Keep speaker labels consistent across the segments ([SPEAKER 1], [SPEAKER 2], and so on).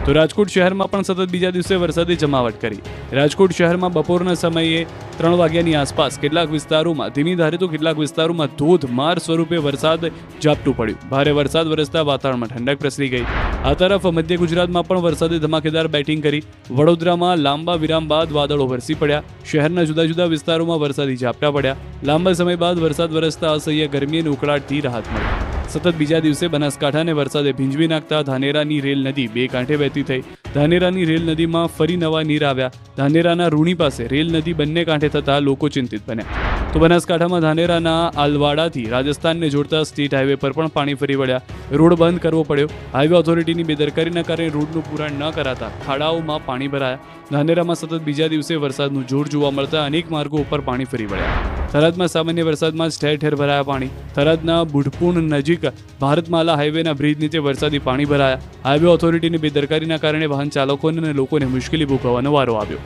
[SPEAKER 1] તો રાજકોટ શહેરમાં પણ સતત બીજા દિવસે વરસાદે જમાવટ કરી। રાજકોટ શહેરમાં બપોરના સમયે 3 વાગ્યાની આસપાસ કેટલાક વિસ્તારોમાં ધીમી ધારે તો કેટલાક વિસ્તારોમાં ધોધમાર સ્વરૂપે વરસાદ ઝાપટું પડ્યું। ભારે વરસાદ વરસતા વાતાવરણમાં ઠંડક પ્રસરી ગઈ। આ તરફ મધ્ય ગુજરાતમાં પણ વરસાદે ધમાકેદાર બેટિંગ કરી। વડોદરામાં લાંબા વિરામ બાદ વાદળો વરસી પડ્યા। શહેરના જુદા જુદા વિસ્તારોમાં વરસાદી ઝાપટા પડ્યા। લાંબા સમય બાદ વરસાદ વરસતા અસહ્ય ગરમી અને ઉકળાટથી રાહત મળી। સતત બીજા દિવસે બનાસકાંઠાને વરસાદે ભીંજવી નાખતા ધાનેરાની રેલ નદી બે કાંઠે વહેતી થઈ। ધાનેરાની રેલ નદીમાં ફરી નવા નીર આવ્યા। ધાનેરાના રૂણી પાસે રેલ નદી બંને કાંઠે થતા લોકો ચિંતિત બન્યા। તો બનાસકાંઠામાં ધાનેરાના આલવાડાથી રાજસ્થાનને જોડતા સ્ટેટ હાઈવે પર પણ પાણી ફરી વળ્યા। રોડ બંધ કરવો પડ્યો। હાઈવે ઓથોરિટીની બેદરકારીના કારણે રોડનું પૂરણ ન કરાતા ખાડાઓમાં પાણી ભરાયા। ધાનેરામાં સતત બીજા દિવસે વરસાદનું જોર જોવા મળતા અનેક માર્ગો ઉપર પાણી ફરી વળ્યા। થરાદમાં સામાન્ય વરસાદમાં જ ઠેર ઠેર ભરાયા પાણી। થરાદના બુઢપુણ નજીક ભારતમાલા હાઈવેના બ્રિજ નીચે વરસાદી પાણી ભરાયા। હાઈવે ઓથોરિટીની બેદરકારીના કારણે વાહન ચાલકોને અને લોકોને મુશ્કેલી ભોગવવાનો વારો આવ્યો।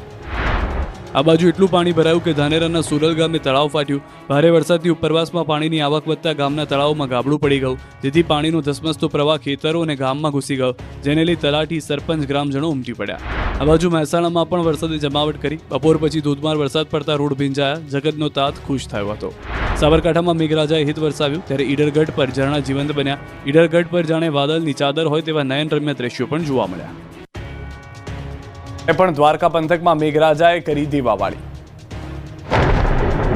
[SPEAKER 1] આ બાજુ એટલું પાણી ભરાયું કે ધાનેરાના સુરલ ગામે તળાવ ફાટ્યું। ભારે વરસાદથી ઉપરવાસમાં પાણીની આવક વધતા ગામના તળાવમાં ગાબડું પડી ગયું, જેથી પાણીનો ધસમસતો પ્રવાહ ખેતરો અને ગામમાં ઘૂસી ગયો, જેને લઈ તલાટી, સરપંચ, ગ્રામજનો ઉમટી પડ્યા। આ બાજુ મહેસાણામાં પણ વરસાદે જમાવટ કરી। બપોર પછી ધોધમાર વરસાદ પડતા રોડ ભીંજાયા। જગતનો તાત ખુશ થયો હતો। સાબરકાંઠામાં મેઘરાજાએ હિત વરસાવ્યું, ત્યારે ઈડરગઢ પર ઝરણા જીવંત બન્યા। ઈડરગઢ પર જાણે વાદળની ચાદર હોય તેવા નયનરમ્ય દ્રશ્યો પણ જોવા મળ્યા। પણ દ્વારકા પંથકમાં મેઘરાજાએ કરી દીવાવાળી।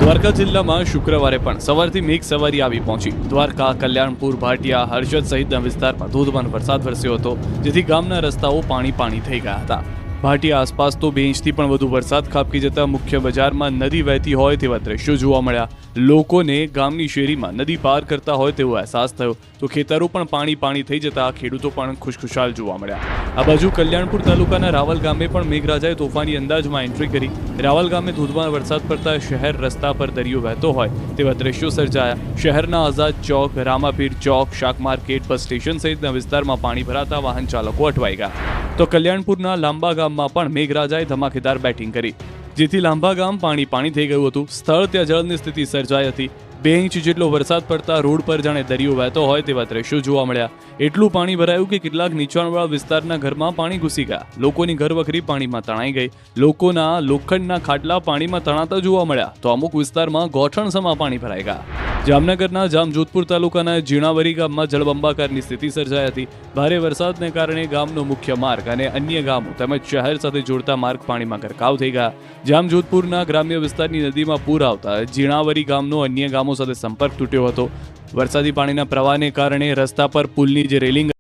[SPEAKER 1] દ્વારકા જિલ્લામાં શુક્રવારે પણ સવારથી મેઘ સવારી આવી પહોંચી। દ્વારકા, કલ્યાણપુર, ભાટિયા, હર્ષદ સહિતના વિસ્તારમાં ધોધમાર વરસાદ વરસ્યો હતો, જેથી ગામના રસ્તાઓ પાણી થઈ ગયા હતા। ભાટિયા આસપાસ તો 2 ઇંચથી પણ વધુ વરસાદ ખાબકી જતા મુખ્ય બજારમાં નદી વહેતી હોય તેવા દ્રશ્યો જોવા મળ્યા। લોકોને ગામની શેરીમાં નદી પાર કરતા હોય તેવો અહેસાસ થયો, તો ખેતરો પણ પાણી થઈ જતા ખેડૂતો પણ ખુશખુશાલ જોવા મળ્યા। આ બાજુ કલ્યાણપુર તાલુકાના રાવલ ગામે પણ મેઘરાજાએ તોફાની અંદાજમાં એન્ટ્રી કરી। રાવલ ગામે ધોધમાર વરસાદ પડતા શહેર રસ્તા પર દરિયો વહેતો હોય તેવા દ્રશ્યો સર્જાયા। શહેરના આઝાદ ચોક, રામાપીર ચોક, શાક માર્કેટ, બસ સ્ટેશન સહિતના વિસ્તારમાં પાણી ભરાતા વાહન ચાલકો અટવાઈ ગયા। તો કલ્યાણપુરના લાંબા ગામમાં પણ મેઘરાજાએ ધમાકેદાર બેટિંગ કરી, જેથી લાંબા ગામ પાણી થઈ ગયું હતું। સ્થળ ત્યાં જળની સ્થિતિ સર્જાઈ હતી। 2 ઇંચ જેટલો વરસાદ પડતા રોડ પર જાણે દરિયો વહેતો હોય તેવા દ્રશ્યો જોવા મળ્યા। એટલું પાણી ભરાયું કે કેટલાક નીચાણવાળા વિસ્તારના ઘરમાં પાણી ઘૂસી ગયા। લોકોની ઘરવખરી પાણીમાં તણાઈ ગઈ। લોકોના લોખંડના ખાટલા પાણીમાં તણાતા જોવા મળ્યા, તો અમુક વિસ્તારમાં ગોઠણસમા પાણી ભરાઈ ગયા। જામનગરના જામજોધપુર તાલુકાના જીણાવરી ગામમાં જળબંબાકારની સ્થિતિ સર્જાઈ હતી। ભારે વરસાદને કારણે ગામનો મુખ્ય માર્ગ અને અન્ય ગામો તેમજ શહેર સાથે જોડતા માર્ગ પાણીમાં ગરકાવ થઈ ગયા। જામજોધપુરના ગ્રામ્ય વિસ્તારની નદીમાં પૂર આવતા જીણાવરી ગામનો અન્ય ગામો સાથે સંપર્ક તૂટ્યો હતો। વરસાદી પાણીના પ્રવાહને કારણે રસ્તા પર પુલની જે રેલિંગ